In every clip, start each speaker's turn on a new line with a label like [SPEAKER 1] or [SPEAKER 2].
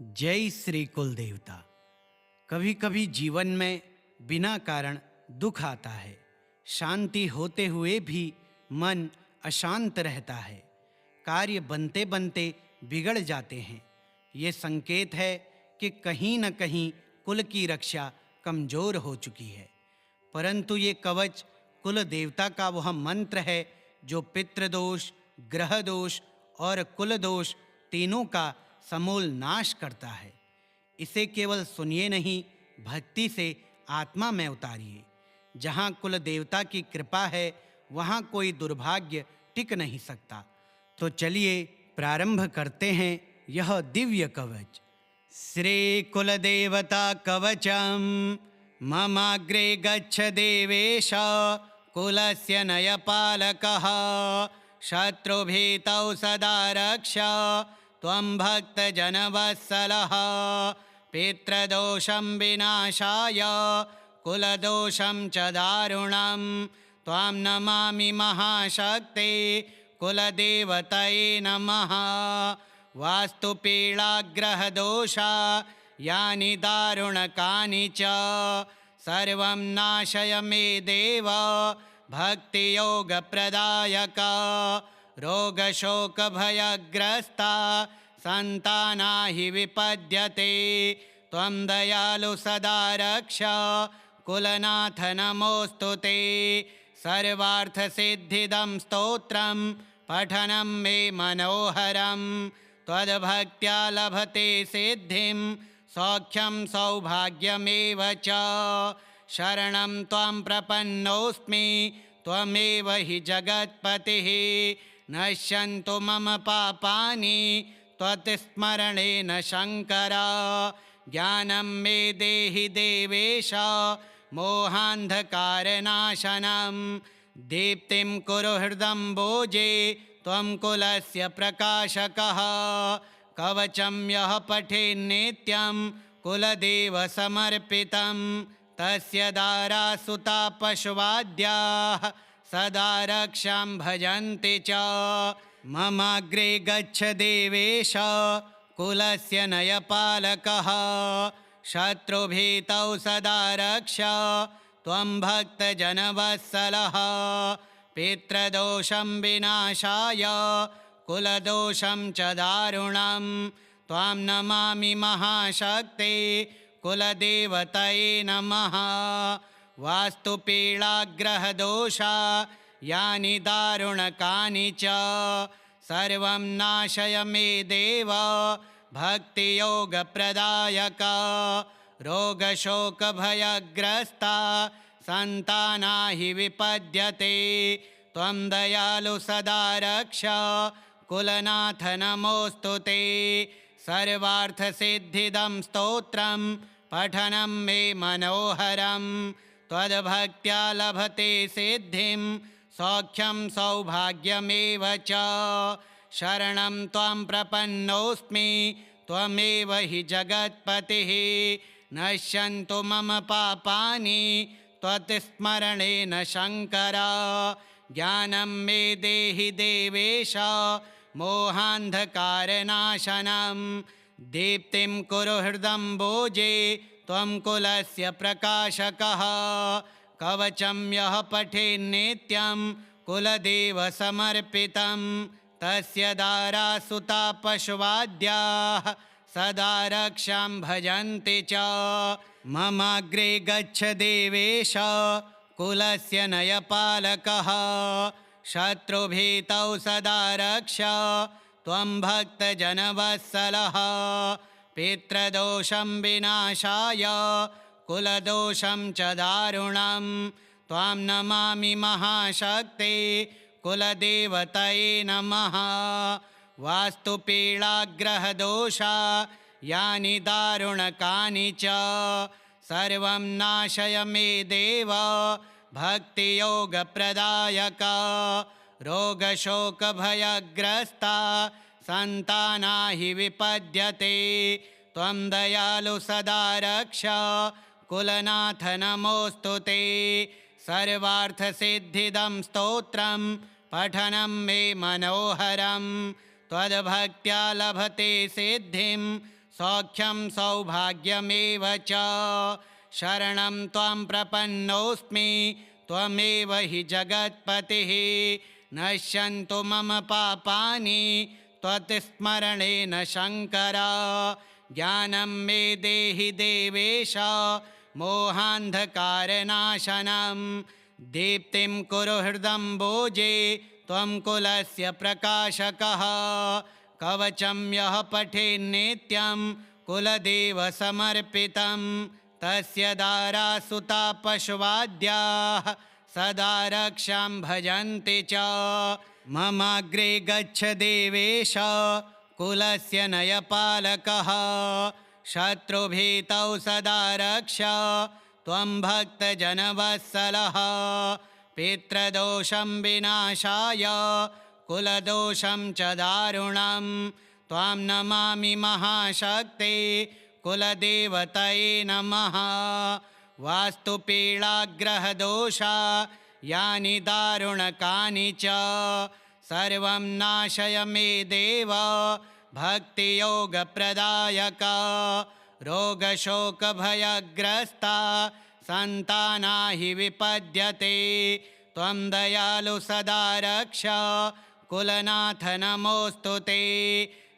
[SPEAKER 1] जय श्री कुल देवता। कभी कभी जीवन में बिना कारण दुख आता है। शांति होते हुए भी मन अशांत रहता है। कार्य बनते बनते बिगड़ जाते हैं। ये संकेत है कि कहीं न कहीं कुल की रक्षा कमजोर हो चुकी है। परंतु ये कवच कुल देवता का वह मंत्र है जो पितृदोष, ग्रह दोष और कुल दोष तीनों का समूल नाश करता है। इसे केवल सुनिए नहीं, भक्ति से आत्मा में उतारिए। जहाँ कुल देवता की कृपा है वहाँ कोई दुर्भाग्य टिक नहीं सकता। तो चलिए प्रारंभ करते हैं यह दिव्य कवच। श्री कुल देवता कवचम ममाग्रे गच्छ देवेश कुलस्य नयपालकः शत्रुभीतौ सदा रक्ष त्वं भक्तजनवत्सलः पितृदोषं विनाशाय कुलदोषं च दारुणं त्वां नमामि महाशक्ते कुलदेवतये नमः। वास्तुपीडाग्रहदोषा यानि दारुणकानि च सर्वं नाशय मे देव भक्तियोगप्रदायक। रोगशोकभयग्रस्ता सन्तानाहि विपद्यते त्वं दयालु सदा रक्ष कुलनाथ नमोऽस्तु ते। सर्वार्थसिद्धिदं स्तोत्रं पठनं मे मनोहरं त्वद्भक्त्या लभते सिद्धिं सौख्यं सौभाग्यमेव च। शरणं त्वां प्रपन्नोऽस्मि त्वमेव हि जगत्पतिः नश्यन्तु मम पापानि त्वत्स्मरणेन शङ्कर। ज्ञानं मे देहि देवेश मोहान्धकारनाशनं दीप्तिं कुरु हृदम्बोजे त्वं कुलस्य प्रकाशकः। कवचं यः पठेन्नित्यं कुलदेवसमर्पितं तस्य दारासुता पशुवाद्याः सदा रक्षां भजन्ति च। ममाग्रे गच्छ देवेश कुलस्य नयपालकः शत्रुभीतौ सदा रक्ष त्वं भक्तजनवत्सलः पितृदोषं विनाशाय कुलदोषं च दारुणं त्वां नमामि महाशक्ते कुलदेवतये नमः। वास्तुपीडाग्रहदोषा यानि दारुणकानि च सर्वं नाशय मे देव भक्तियोगप्रदायक। रोगशोकभयग्रस्ता सन्तानाहि विपद्यते त्वं दयालु सदा रक्ष कुलनाथ नमोऽस्तु ते। सर्वार्थसिद्धिदं स्तोत्रं पठनं मे मनोहरं त्वद्भक्त्या लभते सिद्धिं सौख्यं सौभाग्यमेव च। शरणं त्वां प्रपन्नोऽस्मि त्वमेव हि जगत्पतिः नश्यन्तु मम पापानि त्वत्स्मरणेन शङ्कर। ज्ञानं मे देहि देवेश मोहान्धकारनाशनं दीप्तिं कुरु हृदम्बोजे त्वं कुलस्य प्रकाशकः। कवचं यः पठेन्नित्यं कुलदेवसमर्पितं तस्य दारासुता पशुवाद्याः सदा रक्षां भजन्ति च। ममाग्रे गच्छ देवेश कुलस्य नयपालकः शत्रुभीतौ सदा रक्ष त्वं भक्तजनवत्सलः पितृदोषं विनाशाय कुलदोषं च दारुणं त्वां नमामि महाशक्ते कुलदेवतये नमः। वास्तुपीडाग्रहदोषा यानि दारुणकानि च सर्वं नाशय मे देव भक्तियोगप्रदायक। रोगशोकभयग्रस्ता सन्तानाहि विपद्यते त्वं दयालु सदा रक्ष कुलनाथ नमोऽस्तु ते। सर्वार्थसिद्धिदं स्तोत्रं पठनं मे मनोहरं त्वद्भक्त्या लभते सिद्धिं सौख्यं सौभाग्यमेव च। शरणं त्वां प्रपन्नोऽस्मि त्वमेव हि जगत्पतिः। नश्यन्तु मम पापानि त्वत्स्मरणेन शङ्कर। ज्ञानं मे देहि देवेश मोहान्धकारनाशनं। दीप्तिं कुरु हृदम्बोजे त्वं कुलस्य प्रकाशकः। कवचं यः पठेन्नित्यं कुलदेवसमर्पितं तस्य दारासुता पशवाद्याः सदा रक्षां भजन्ति च। ममाग्रे गच्छ देवेश कुलस्य नयपालकः। शत्रुभीतौ सदा रक्ष त्वं भक्तजनवत्सलः। पितृदोषं विनाशाय कुलदोषं च दारुणं। त्वां नमामि महाशक्ते कुलदेवतये नमः। वास्तुपीडाग्रहदोषा यानि दारुणकानि च सर्वं नाशय मे देव भक्तियोगप्रदायक। रोगशोकभयग्रस्ता सन्ताना हि विपद्यते त्वं दयालु सदा रक्ष कुलनाथ नमोऽस्तु ते।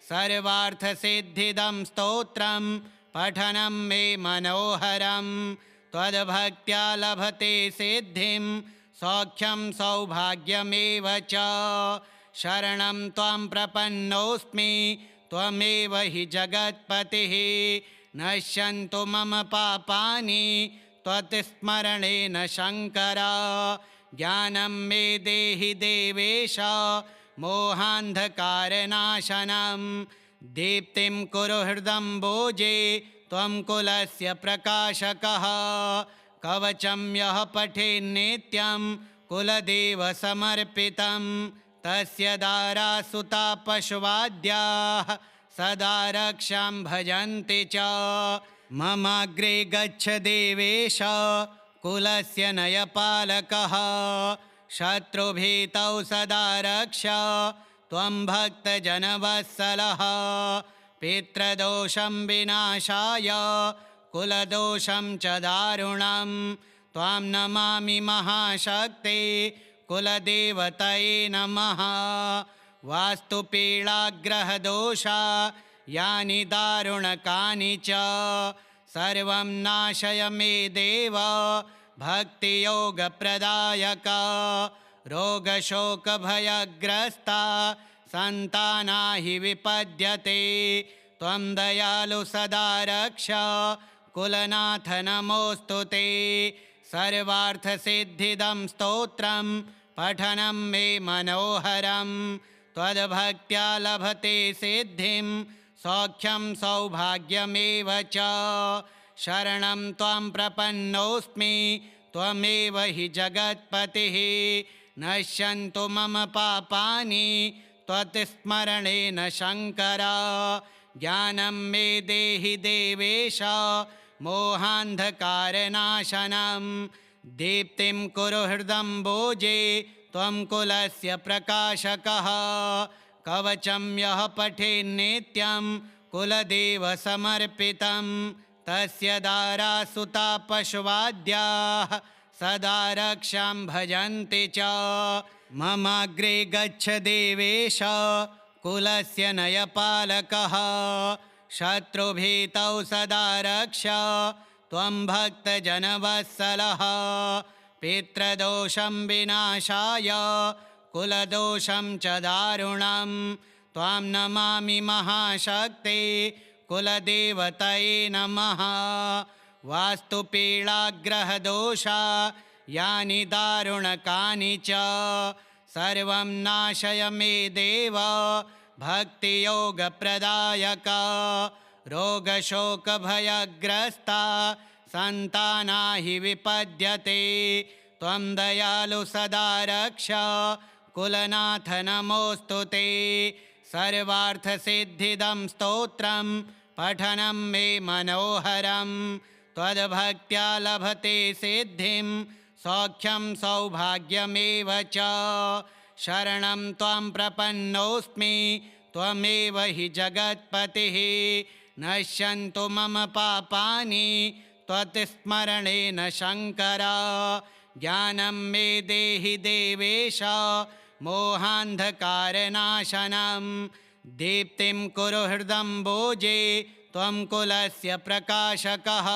[SPEAKER 1] सर्वार्थसिद्धिदं स्तोत्रं पठनं मे मनोहरं। त्वद्भक्त्या लभते सिद्धिं सौख्यं सौभाग्यमेव च। शरणं त्वां प्रपन्नोऽस्मि त्वमेव हि जगत्पतिः। नश्यन्तु मम पापानि त्वत्स्मरणेन शङ्कर। ज्ञानं मे देहि देवेश मोहान्धकारनाशनं। दीप्तिं कुरु हृदम्बोजे त्वं कुलस्य प्रकाशकः। कवचं यः पठेन्नित्यं कुलदेवसमर्पितं तस्य दारासुता पशवाद्याः सदा रक्षां भजन्ति च। ममाग्रे गच्छ देवेश कुलस्य नयपालकः। शत्रुभीतौ सदा रक्ष त्वं भक्तजनवत्सलः। पितृदोषं विनाशाय कुलदोषं च दारुणं। त्वां नमामि महाशक्ते कुलदेवतये नमः। वास्तुपीडाग्रहदोषा यानि दारुणकानि च सर्वं नाशय मे देव भक्तियोगप्रदायक। रोगशोकभयग्रस्ता सन्ताना हि विपद्यते त्वं दयालु सदा रक्ष कुलनाथ नमोऽस्तु ते। सर्वार्थसिद्धिदं स्तोत्रं पठनं मे मनोहरं। त्वद्भक्त्या लभते सिद्धिं सौख्यं सौभाग्यमेव च। शरणं त्वां प्रपन्नोऽस्मि त्वमेव हि जगत्पतिः। नश्यन्तु मम पापानि त्वत्स्मरणेन शङ्कर। ज्ञानं मे देहि देवेश मोहान्धकारनाशनं। दीप्तिं कुरु हृदम्बोजे त्वं कुलस्य प्रकाशकः। कवचं यः पठेन्नित्यं कुलदेवसमर्पितं तस्य दारासुता पशवाद्याः सदा रक्षां भजन्ति च। ममाग्रे गच्छ देवेश कुलस्य नयपालकः। शत्रुभीतौ सदा रक्ष त्वं भक्तजनवत्सलः। पितृदोषं विनाशाय कुलदोषं च दारुणं। त्वां नमामि महाशक्ते कुलदेवतये नमः। वास्तुपीडाग्रहदोषा यानि दारुणकानि च सर्वं नाशय मे देव भक्तियोगप्रदायक। रोगशोकभयग्रस्ता सन्ताना हि विपद्यते त्वं दयालु सदा रक्ष कुलनाथ नमोऽस्तु ते। सर्वार्थसिद्धिदं स्तोत्रं पठनं मे मनोहरं। त्वद्भक्त्या लभते सिद्धिं सौख्यं सौभाग्यमेव च। शरणं त्वां प्रपन्नोऽस्मि त्वमेव हि जगत्पतिः। नश्यन्तु मम पापानि त्वत्स्मरणेन शङ्कर। ज्ञानं मे देहि देवेश मोहान्धकारनाशनं। दीप्तिं कुरु हृदम्बोजे त्वं कुलस्य प्रकाशकः।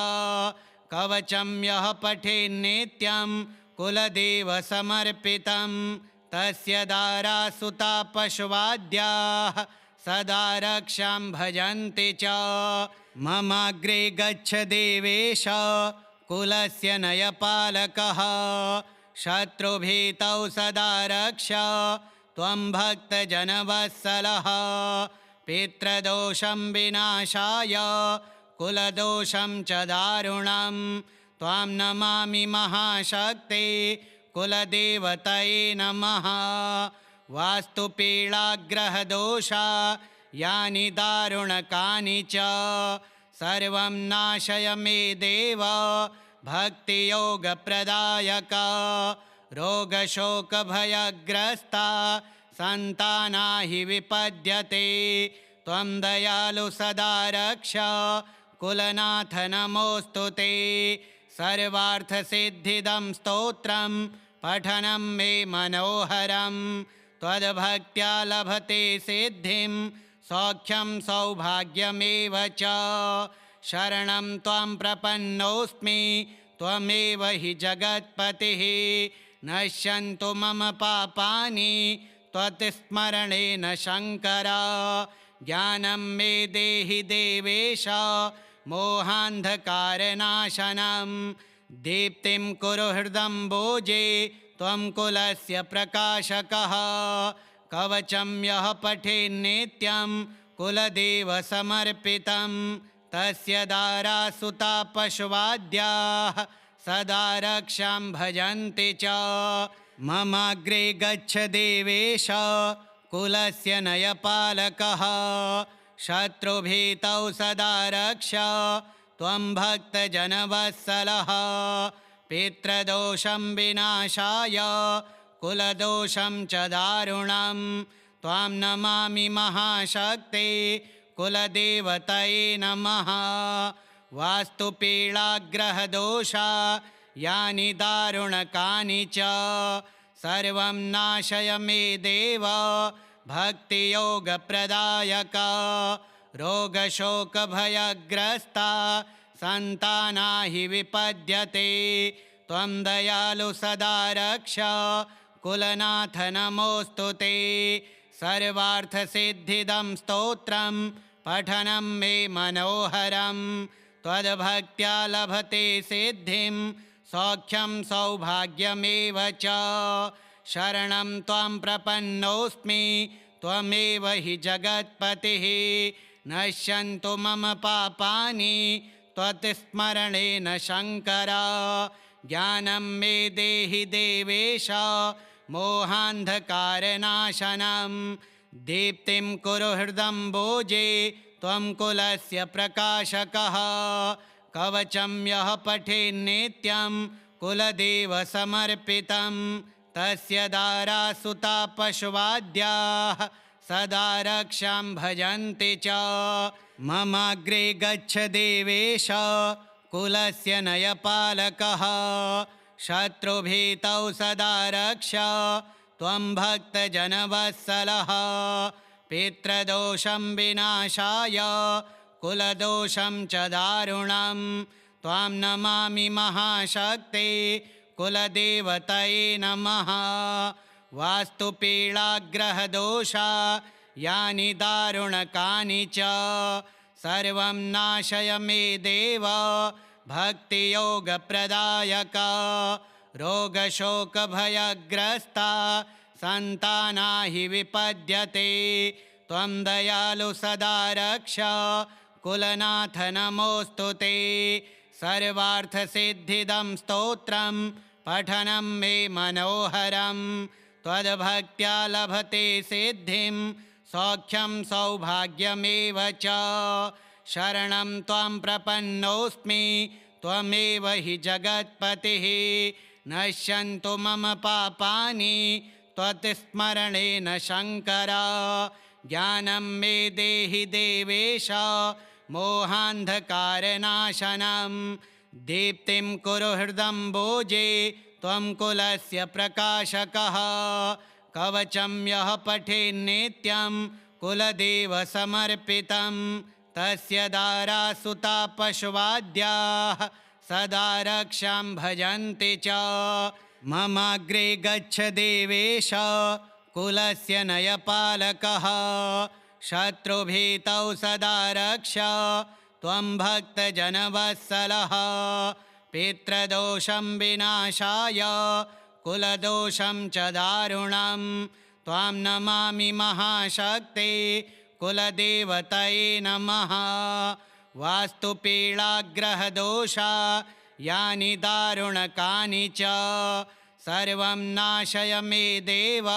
[SPEAKER 1] कवचं यः पठेन्नित्यं कुलदेवसमर्पितं तस्य दारासुता पशवाद्याः सदा रक्षां भजन्ति च। ममाग्रे गच्छ देवेश कुलस्य नयपालकः। शत्रुभीतौ सदा रक्ष त्वं भक्तजनवत्सलः। पितृदोषं विनाशाय कुलदोषं च दारुणं। त्वां नमामि महाशक्ते कुलदेवतये नमः। वास्तुपीडाग्रहदोषा यानि दारुणकानि च सर्वं नाशय मे देव भक्तियोगप्रदायक। रोगशोकभयग्रस्ता सन्तानाहि विपद्यते त्वं दयालु सदा रक्ष कुलनाथ नमोऽस्तु ते। सर्वार्थसिद्धिदं स्तोत्रं पठनं मे मनोहरं। त्वद्भक्त्या लभते सिद्धिं सौख्यं सौभाग्यमेव च। शरणं त्वां प्रपन्नोऽस्मि त्वमेव हि जगत्पतिः। नश्यन्तु मम पापानि त्वत्स्मरणेन शङ्कर। ज्ञानं मे देहि देवेश मोहान्धकारनाशनं। दीप्तिं कुरु हृदम्बोजे त्वं कुलस्य प्रकाशकः। कवचं यः पठेन्नित्यं कुलदेवसमर्पितं तस्य दारासुता पशवाद्याः सदा रक्षां भजन्ति च। ममाग्रे गच्छ देवेश कुलस्य नयपालकः। शत्रुभीतौ सदा रक्ष त्वं भक्तजनवत्सलः। पितृदोषं विनाशाय कुलदोषं च दारुणं। त्वां नमामि महाशक्ते कुलदेवतये नमः। वास्तुपीडाग्रहदोषा यानि दारुणकानि च सर्वं नाशय मे देव भक्तियोगप्रदायक। रोगशोकभयग्रस्ता सन्तानाहि विपद्यते त्वं दयालु सदा रक्ष कुलनाथ नमोऽस्तु ते। सर्वार्थसिद्धिदं स्तोत्रं पठनं मे मनोहरं। त्वद्भक्त्या लभते सिद्धिं सौख्यं सौभाग्यमेव च। शरणं त्वां प्रपन्नोऽस्मि त्वमेव हि जगत्पतिः। नश्यन्तु मम पापानि त्वत्स्मरणेन शङ्कर। ज्ञानं मे देहि देवेश मोहान्धकारनाशनं। दीप्तिं कुरु हृदम्बोजे त्वं कुलस्य प्रकाशकः। कवचं यः पठेन्नित्यं कुलदेवसमर्पितं तस्य दारासुता पशवाद्याः सदा रक्षां भजन्ति च। ममाग्रे गच्छ देवेश कुलस्य नयपालकः। शत्रुभीतौ सदा रक्ष त्वं भक्तजनवत्सलः। पितृदोषं विनाशाय कुलदोषं च दारुणं। त्वां नमामि महाशक्ते कुलदेवतये नमः। वास्तुपीडाग्रहदोषा यानि दारुणकानि च सर्वं नाशय मे देव भक्तियोगप्रदायक। रोगशोकभयग्रस्ता सन्तानाहि विपद्यते त्वं दयालु सदा रक्ष कुलनाथ नमोऽस्तु ते। सर्वार्थसिद्धिदं स्तोत्रं पठनं मे मनोहरं। त्वद्भक्त्या लभते सिद्धिं सौख्यं सौभाग्यमेव च। शरणं त्वां प्रपन्नोऽस्मि त्वमेव हि जगत्पतिः। नश्यन्तु मम पापानि त्वत्स्मरणेन शङ्कर। ज्ञानं मे देहि देवेश मोहान्धकारनाशनं दीप्तिं कुरु हृदम्बोजे त्वं कुलस्य प्रकाशकः कवचं यः पठेन्नित्यं कुलदेवसमर्पितं तस्य दारासुता पशुवाद्याः सदा रक्षां भजन्ति च ममाग्रे गच्छ देवेश कुलस्य नयपालकः शत्रुभीतौ सदा रक्ष त्वं भक्तजनवत्सलः पितृदोषं विनाशाय कुलदोषं च दारुणं त्वां नमामि महाशक्ते कुलदेवतये नमः वास्तुपीडाग्रहदोषा यानि दारुणकानि च सर्वं नाशय मे देव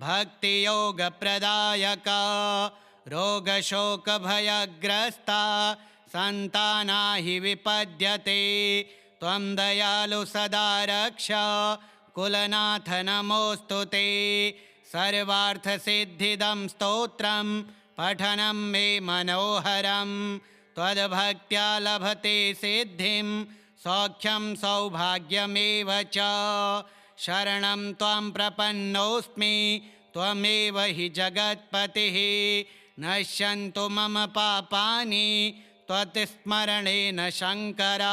[SPEAKER 1] भक्तियोगप्रदायक रोगशोकभयग्रस्ता सन्तानाहि विपद्यते त्वं दयालु सदा रक्ष कुलनाथ नमोऽस्तु ते सर्वार्थसिद्धिदं स्तोत्रं पठनं मे मनोहरं त्वद्भक्त्या लभते सिद्धिं सौख्यं सौभाग्यमेव च शरणं त्वां प्रपन्नोऽस्मि त्वमेव हि जगत्पतिः नश्यन्तु मम पापानि त्वत्स्मरणेन शङ्कर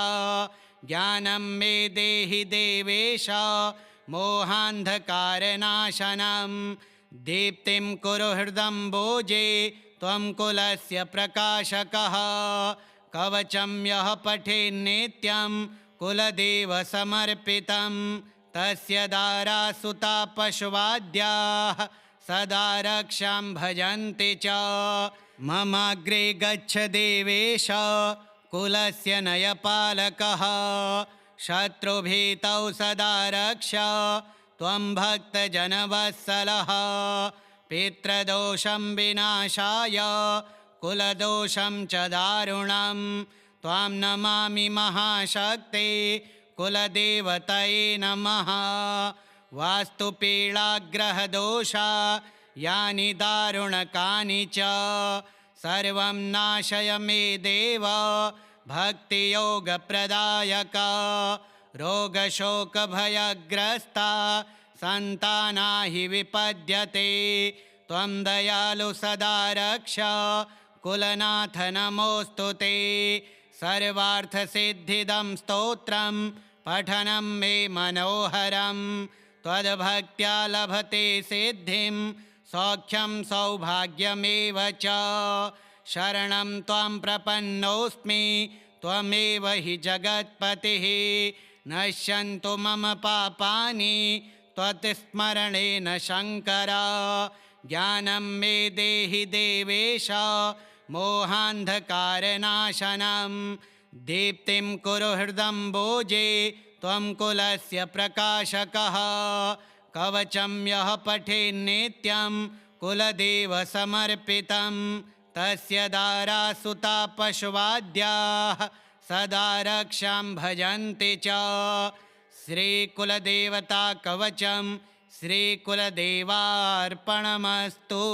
[SPEAKER 1] ज्ञानं मे देहि देवेश मोहान्धकारनाशनं दीप्तिं कुरु हृदम्बोजे त्वं कुलस्य प्रकाशकः कवचं यः पठेन्नित्यं कुलदेवसमर्पितं तस्य दारासुता पशुवाद्याः सदा रक्षां भजन्ति च ममाग्रे गच्छ देवेश कुलस्य नयपालकः शत्रुभीतौ सदा रक्ष त्वं भक्तजनवत्सलः पितृदोषं विनाशाय कुलदोषं च दारुणं त्वां नमामि महाशक्ते कुलदेवतये नमः वास्तुपीडाग्रहदोषा यानि दारुणकानि च सर्वं नाशय मे देव भक्तियोगप्रदायक रोगशोकभयग्रस्ता सन्तानाहि विपद्यते त्वं दयालु सदा रक्ष कुलनाथ नमोऽस्तु ते सर्वार्थसिद्धिदं स्तोत्रं पठनं मे मनोहरं त्वद्भक्त्या लभते सिद्धिं सौख्यं सौभाग्यमेव च शरणं त्वां प्रपन्नोऽस्मि त्वमेव हि जगत्पतिः नश्यन्तु मम पापानि त्वत्स्मरणेन शङ्कर ज्ञानं मे देहि देवेश मोहान्धकारनाशनं दीप्तिं कुरु हृदम्बोजे त्वं कुलस्य प्रकाशकः कवचं यः पठेन्नित्यं कुलदेवसमर्पितं तस्य दारासुता पशुवाद्याः सदा रक्षां भजन्ति च श्रीकुलदेवता कवचं श्रीकुलदेवार्पणमस्तु।